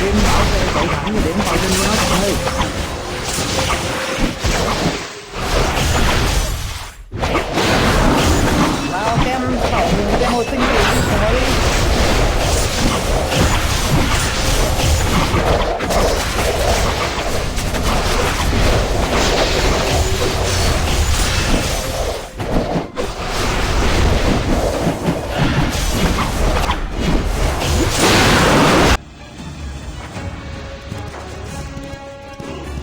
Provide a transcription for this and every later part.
team bảo kê chạy thẳng về điểm vào sinh của nó thôi. Vào kem tổng kem hồi sinh của nó đi.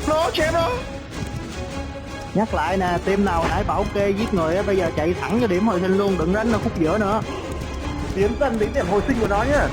Nó chém nó. Nhắc lại nè, team nào nãy bảo kê giết người á, bây giờ chạy thẳng cho điểm hồi sinh luôn, đừng đánh ở khúc giữa nữa. Tiến dần đến điểm hồi sinh của nó nhá.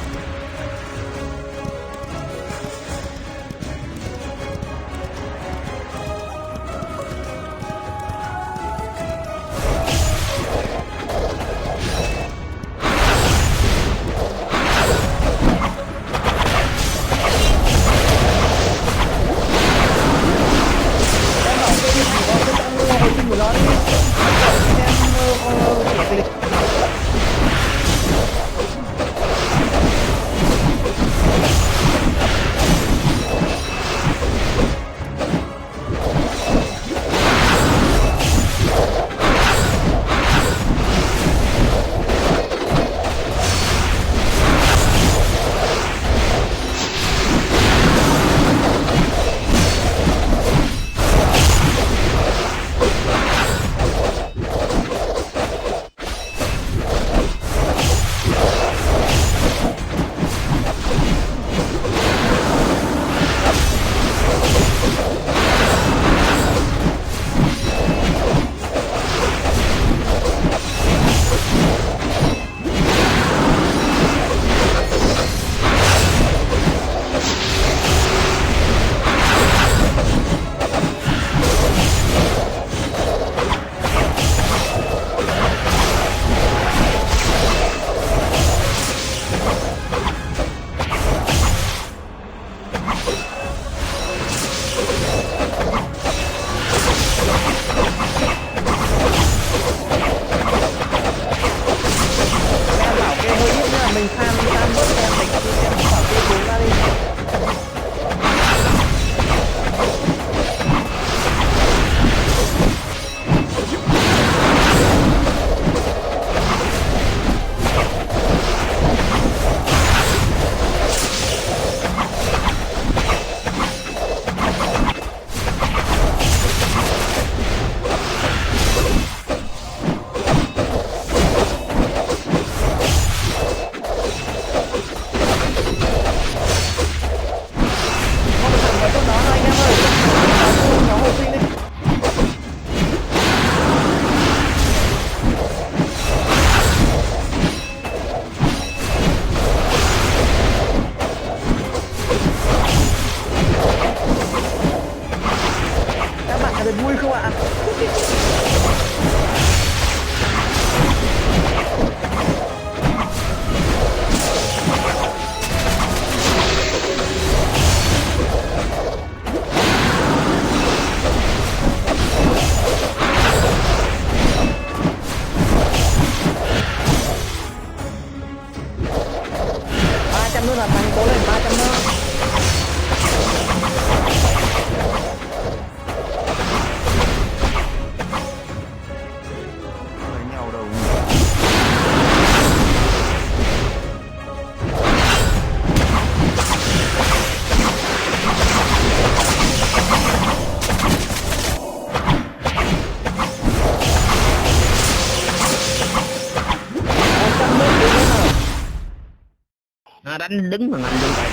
Mình tham bớt em mình khỏi tiêu chúng ra đi. Vui không ạ? Nữa là thằng cố lên 300 nữa. Đánh đứng mà anh luôn vậy.